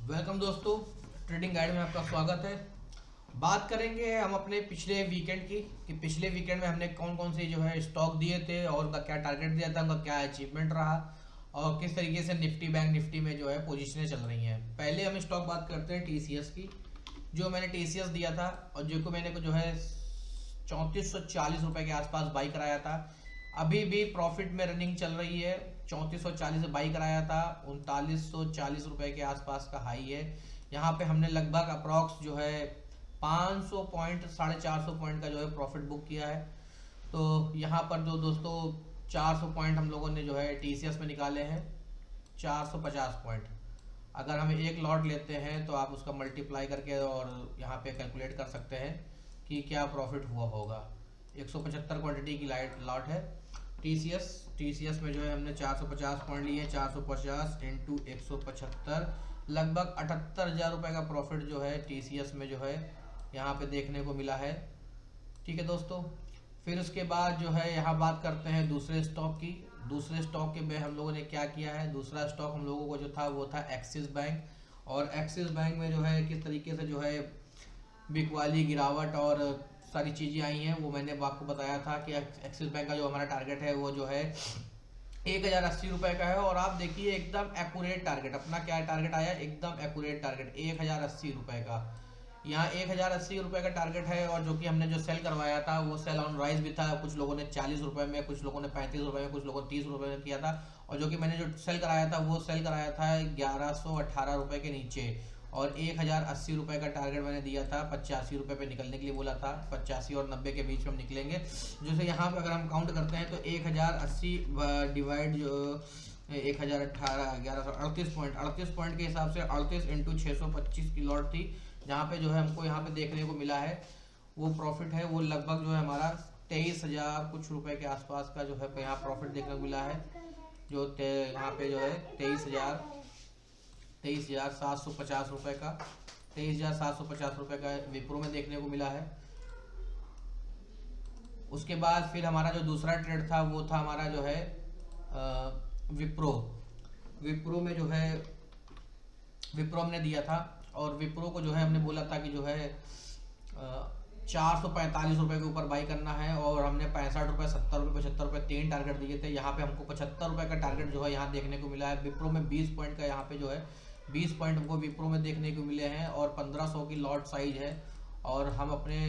Welcome दोस्तों, trading guide में आपका स्वागत है। बात करेंगे हम अपने पिछले वीकेंड की कि पिछले वीकेंड में हमने कौन कौन से जो है स्टॉक दिए थे और उनका क्या टारगेट दिया था, उनका क्या अचीवमेंट रहा और किस तरीके से निफ्टी बैंक निफ्टी में जो है पोजीशनें चल रही हैं। पहले हम स्टॉक बात करते हैं टीसीएस की। जो मैंने टीसीएस दिया था और जो को मैंने को जो है 3440 रुपये के आसपास बाई कराया था। अभी भी प्रॉफिट में रनिंग चल रही है। 3440 बाई कराया था, 3940 रुपये के आसपास का हाई है। यहाँ पे हमने लगभग अप्रॉक्स जो है 500 पॉइंट 450 पॉइंट का जो है प्रॉफिट बुक किया है। तो यहाँ पर जो दोस्तों 400 पॉइंट हम लोगों ने जो है टीसीएस में निकाले हैं। 450 पॉइंट अगर हम एक लॉट लेते हैं तो आप उसका मल्टीप्लाई करके और यहाँ पे कैलकुलेट कर सकते हैं कि क्या प्रॉफिट हुआ होगा। 175 क्वांटिटी की लाइट लॉट है टीसीएस में जो है हमने 450 पॉइंट लिए। 450 इंटू 175 लगभग 78,000 रुपये का प्रॉफिट जो है टीसीएस में जो है यहाँ पे देखने को मिला है। ठीक है दोस्तों, फिर उसके बाद जो है यहाँ बात करते हैं दूसरे स्टॉक की। दूसरे स्टॉक के में हम लोगों ने क्या किया है, दूसरा स्टॉक हम लोगों को जो था वो था एक्सिस बैंक। और एक्सिस बैंक में जो है किस तरीके से जो है बिकवाली गिरावट और सारी चीज़ें आई हैं वो मैंने आपको बताया था कि एक्सिस बैंक का जो हमारा टारगेट है वो जो है 1080 रुपये का है। और आप देखिए एकदम एक्यूरेट टारगेट, अपना क्या टारगेट आया, एकदम एक्यूरेट टारगेट 1080 रुपये का। यहाँ 1080 रुपये का टारगेट है। और जो कि हमने जो सेल करवाया था वो सेल ऑन राइज भी था। कुछ लोगों ने 40 रुपये में, कुछ लोगों ने 35 रुपये में, कुछ लोगों ने 30 रुपये में किया था। और जो कि मैंने जो सेल कराया था वो सेल कराया था 1118 रुपये के नीचे। और 1080 रुपये का टारगेट मैंने दिया था, 85 रुपये पे निकलने के लिए बोला था। 85 और 90 के बीच में हम निकलेंगे। जैसे यहाँ पे अगर हम काउंट करते हैं तो 1080 डिवाइड जो 1018 1138 पॉइंट के हिसाब से 38 इंटू 625 की लॉट थी। जहाँ पे जो है हमको यहाँ पे देखने को मिला है वो प्रॉफिट है वो लगभग जो है हमारा 23,000 कुछ रुपए के आसपास का जो है यहाँ प्रॉफिट देखने को मिला है। जो यहाँ पे जो है 23,750 रुपये का 23,750 रुपये का विप्रो में देखने को मिला है। उसके बाद फिर हमारा जो दूसरा ट्रेड था वो था हमारा जो है विप्रो में जो है विप्रो हमने दिया था। और विप्रो को जो है हमने बोला था कि जो है 445 रुपये के ऊपर बाई करना है। और हमने 65 रुपये 70 रुपये 75 रुपये 3 टारगेट दिए थे। यहाँ पे हमको 75 रुपये का टारगेट जो है यहाँ देखने को मिला है। विप्रो में 20 पॉइंट का यहाँ पे जो है 20 पॉइंट हमको विप्रो में देखने को मिले हैं। और 1500 की लॉट साइज है। और हम अपने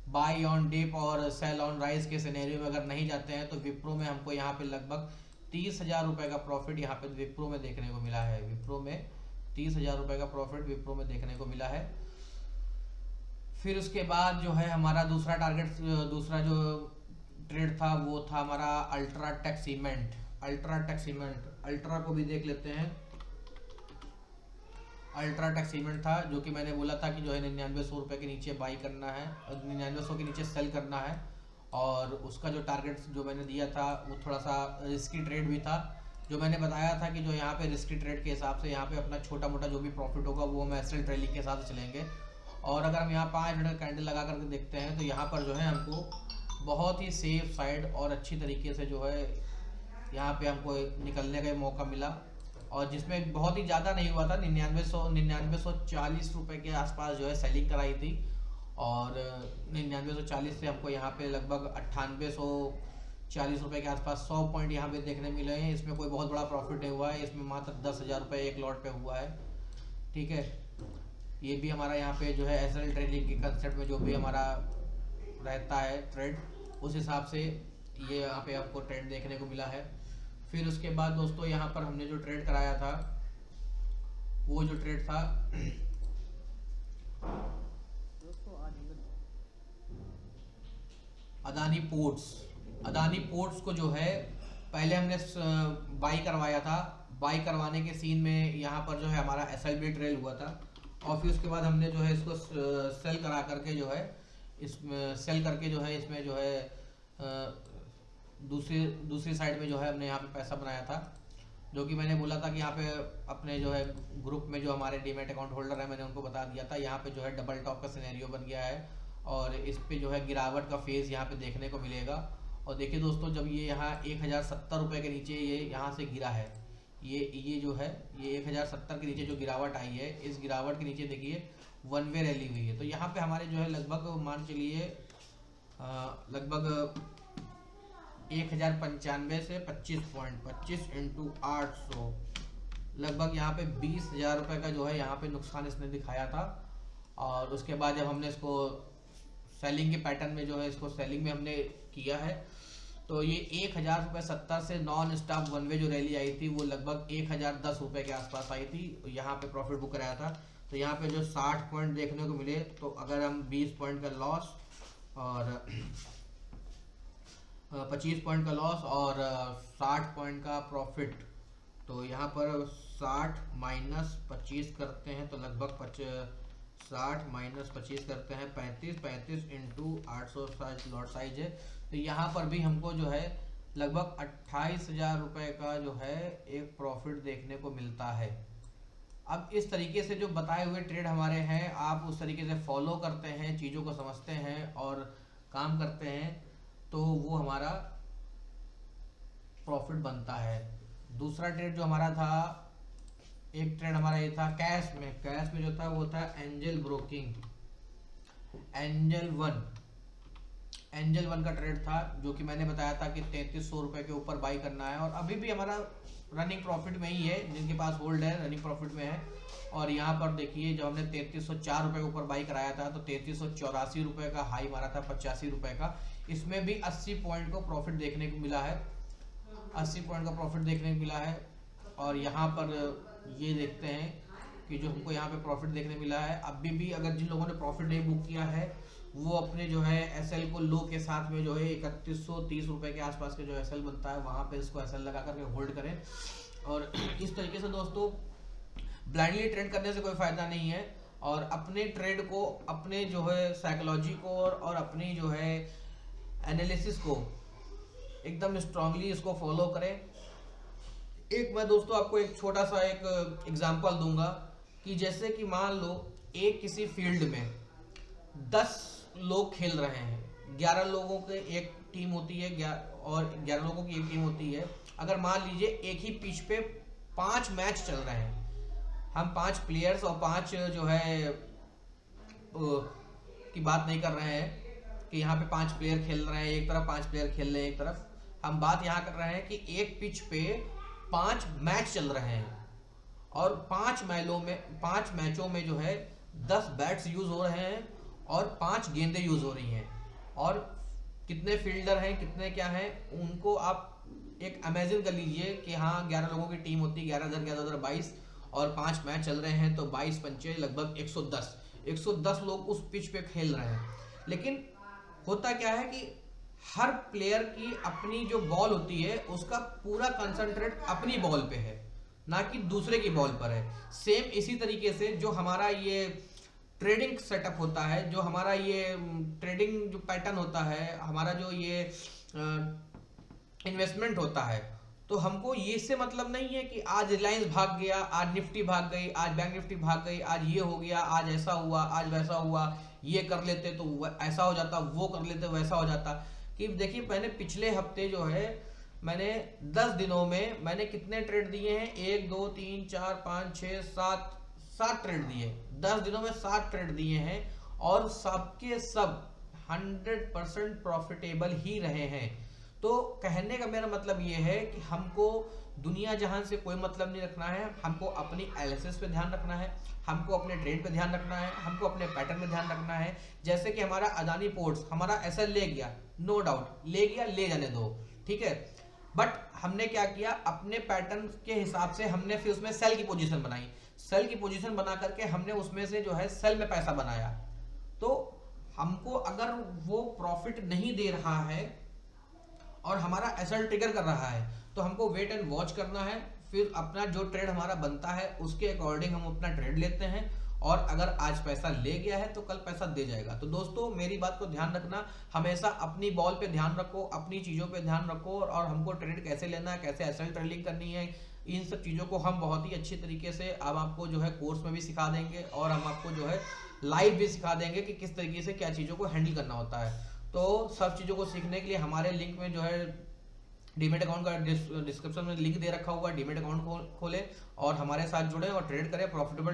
बाई ऑन डिप और सेल ऑन राइज के सिनेरियो में अगर नहीं जाते हैं तो विप्रो में हमको यहाँ पे लगभग 30,000 रुपये का प्रॉफिट यहाँ पे विप्रो में देखने को मिला है। विप्रो में 30,000 रुपये का प्रॉफिट विप्रो में देखने को मिला है। फिर उसके बाद जो है हमारा दूसरा टारगेट, दूसरा जो ट्रेड था वो था हमारा अल्ट्राटेक सीमेंट। अल्ट्रा को भी देख लेते हैं। अल्ट्राटेक सीमेंट था जो कि मैंने बोला था कि जो है 9900 रुपये के नीचे बाई करना है और 9900 के नीचे सेल करना है। और उसका जो टारगेट जो मैंने दिया था वो थोड़ा सा रिस्की ट्रेड भी था। जो मैंने बताया था कि जो यहाँ पे रिस्की ट्रेड के हिसाब से यहाँ पे अपना छोटा मोटा जो भी प्रॉफिट होगा वो हम एसएल ट्रेलिंग के साथ चलेंगे। और अगर हम यहाँ 5 मिनट कैंडल लगा करके देखते हैं तो यहाँ पर जो है हमको बहुत ही सेफ साइड और अच्छी तरीके से जो है यहाँ पे हमको निकलने का मौका मिला। और जिसमें बहुत ही ज़्यादा नहीं हुआ था, 9940 रुपये के आसपास जो है सेलिंग कराई थी। और 9940 से हमको यहाँ पे लगभग 9840 रुपये के आसपास 100 पॉइंट यहाँ पे देखने मिले हैं। इसमें कोई बहुत बड़ा प्रॉफिट नहीं हुआ है, इसमें मात्र 10,000 रुपये एक लॉट पे हुआ है। ठीक है, ये भी हमारा यहाँ पे जो है एसएल ट्रेडिंग के कंसेप्ट में जो भी हमारा रहता है ट्रेड, उस हिसाब से ये यहाँ पे आपको ट्रेड देखने को मिला है। फिर उसके बाद दोस्तों यहाँ पर हमने जो ट्रेड कराया था वो जो ट्रेड था अदानी पोर्ट्स को जो है पहले हमने बाई करवाया था। बाई करवाने के सीन में यहाँ पर जो है हमारा एसएल ट्रेल हुआ था। और फिर उसके बाद हमने जो है इसको सेल करा करके जो है इसमें सेल करके जो है इसमें जो है दूसरी साइड में जो है हमने यहाँ पे पैसा बनाया था। जो कि मैंने बोला था कि यहाँ पे अपने जो है ग्रुप में जो हमारे डीमेट अकाउंट होल्डर है मैंने उनको बता दिया था। यहाँ पे जो है डबल टॉप का सिनेरियो बन गया है और इस पे जो है गिरावट का फेज यहाँ पे देखने को मिलेगा। और देखिए दोस्तों, जब ये यहाँ 1070 रुपये के नीचे ये यहाँ से गिरा है, ये जो है ये 1070 के नीचे जो गिरावट आई है, इस गिरावट के नीचे देखिए वन वे रैली हुई है। तो यहाँ पे हमारे जो है लगभग मान चलिए लगभग 1095 से 25 पॉइंट 25 इंटू 800 लगभग यहाँ पे 20,000 रुपये का जो है यहाँ पे नुकसान इसने दिखाया था। और उसके बाद जब हमने इसको सेलिंग के पैटर्न में जो है इसको सेलिंग में हमने किया है, तो ये 1070 से नॉन स्टॉप वन वे जो रैली आई थी वो लगभग 1010 रुपये के आसपास आई थी। यहाँ पे प्रॉफिट बुक कराया था। तो यहाँ पे जो 60 पॉइंट देखने को मिले, तो अगर हम 20 पॉइंट का लॉस और 25 पॉइंट का लॉस और 60 पॉइंट का प्रॉफिट, तो यहाँ पर 60 माइनस 25 करते हैं तो लगभग 60 माइनस 25 करते हैं 35 इंटू 800 साइज लॉट साइज है। तो यहाँ पर भी हमको जो है लगभग 28,000 रुपये का जो है एक प्रॉफिट देखने को मिलता है। अब इस तरीके से जो बताए हुए ट्रेड हमारे हैं, आप उस तरीके से फॉलो करते हैं, चीज़ों को समझते हैं और काम करते हैं, तो वो हमारा प्रॉफिट बनता है। दूसरा ट्रेड जो हमारा था, एक ट्रेड हमारा ये था कैश में जो था वो था एंजल ब्रोकिंग, एंजल वन का ट्रेड था, जो कि मैंने बताया था कि 3300 रुपये के ऊपर बाई करना है। और अभी भी हमारा रनिंग प्रॉफिट में ही है, जिनके पास होल्ड है रनिंग प्रॉफिट में है। और यहाँ पर देखिए जब हमने 3304 रुपये के ऊपर बाई कराया था तो 3384 रुपये का हाई मारा था 85 रुपये का। इसमें भी 80 पॉइंट को प्रॉफिट देखने को मिला है, 80 पॉइंट का प्रॉफिट देखने को मिला है। और यहाँ पर ये देखते हैं कि जो हमको यहाँ पे प्रॉफिट देखने मिला है, अभी भी अगर जिन लोगों ने प्रॉफिट नहीं बुक किया है वो अपने जो है एसएल को लो के साथ में जो है 3130 रुपये के आसपास के जो एसएल बनता है वहाँ पे इसको एसएल लगा करके होल्ड करें। और इस तरीके से दोस्तों ब्लाइंडली ट्रेड करने से कोई फ़ायदा नहीं है, और अपने ट्रेड को, अपने जो है साइकोलॉजी को और अपनी जो है एनालिसिस को एकदम स्ट्रांगली इसको फॉलो करें। एक मैं दोस्तों आपको एक छोटा सा एक एग्जांपल दूंगा कि जैसे कि मान लो एक किसी फील्ड में 10 लोग खेल रहे हैं, 11 लोगों के एक टीम होती है और 11 लोगों की एक टीम होती है। अगर मान लीजिए एक ही पिच पे 5 मैच चल रहे हैं, हम 5 प्लेयर्स और 5 जो है की बात नहीं कर रहे हैं कि यहाँ पे 5 प्लेयर खेल रहे हैं एक तरफ, 5 प्लेयर खेल रहे हैं एक तरफ। हम बात यहाँ कर रहे हैं कि एक पिच पे 5 मैच चल रहे हैं और 5 मैचों में जो है 10 बैट्स यूज हो रहे हैं और 5 गेंदें यूज हो रही हैं। और कितने फील्डर हैं, कितने क्या हैं, उनको आप एक इमेजिन कर लीजिए कि हाँ 11 लोगों की टीम होती है, 11 22 और 5 मैच चल रहे हैं, तो 22 पंचे लगभग 110 लोग उस पिच पे खेल रहे हैं। लेकिन होता क्या है कि हर प्लेयर की अपनी जो बॉल होती है उसका पूरा कंसंट्रेट अपनी बॉल पे है, ना कि दूसरे की बॉल पर है। सेम इसी तरीके से जो हमारा ये ट्रेडिंग सेटअप होता है, जो हमारा ये ट्रेडिंग जो पैटर्न होता है, हमारा जो ये इन्वेस्टमेंट होता है, तो हमको ये से मतलब नहीं है कि आज रिलायंस भाग गया, आज निफ्टी भाग गई, आज बैंक निफ्टी भाग गई, आज ये हो गया, आज ऐसा हुआ, आज वैसा हुआ, ये कर लेते तो ऐसा हो जाता, वो कर लेते वैसा हो जाता। कि देखिए मैंने पिछले हफ्ते जो है मैंने 10 दिनों में मैंने कितने ट्रेड दिए हैं, 1 2 3 4 5 6 7 ट्रेड दिए, 10 दिनों में 7 ट्रेड दिए हैं और सबके सब 100% प्रॉफिटेबल ही रहे हैं। तो कहने का मेरा मतलब ये है कि हमको दुनिया जहां से कोई मतलब नहीं रखना है, हमको अपनी एनालिसिस पे ध्यान रखना है, हमको अपने ट्रेड पे ध्यान रखना है, हमको अपने पैटर्न पे ध्यान रखना है। जैसे कि हमारा अदानी पोर्ट्स हमारा एसएल ले गया, नो डाउट ले गया, ले जाने दो, ठीक है, बट हमने क्या किया, अपने पैटर्न के हिसाब से हमने फिर उसमें सेल की पोजीशन बनाई, सेल की पोजीशन बना करके हमने उसमें से जो है सेल में पैसा बनाया। तो हमको अगर वो प्रॉफिट नहीं दे रहा है और हमारा एसएल ट्रिगर कर रहा है तो हमको वेट एंड वॉच करना है, फिर अपना जो ट्रेड हमारा बनता है उसके अकॉर्डिंग हम अपना ट्रेड लेते हैं, और अगर आज पैसा ले गया है तो कल पैसा दे जाएगा। तो दोस्तों मेरी बात को ध्यान रखना, हमेशा अपनी बॉल पे ध्यान रखो, अपनी चीज़ों पे ध्यान रखो, और हमको ट्रेड कैसे लेना है, कैसे एसएल ट्रेडिंग करनी है, इन सब चीज़ों को हम बहुत ही अच्छी तरीके से अब आपको जो है कोर्स में भी सिखा देंगे, और हम आपको जो है लाइव भी सिखा देंगे कि किस तरीके से क्या चीज़ों को हैंडल करना होता है। तो सब चीज़ों को सीखने के लिए हमारे लिंक में जो है डीमेट अकाउंट का डिस्क्रिप्शन में लिंक दे रखा हुआ है, डीमेट अकाउंट खोले और हमारे साथ जुड़े और ट्रेड करें, प्रॉफिटेबल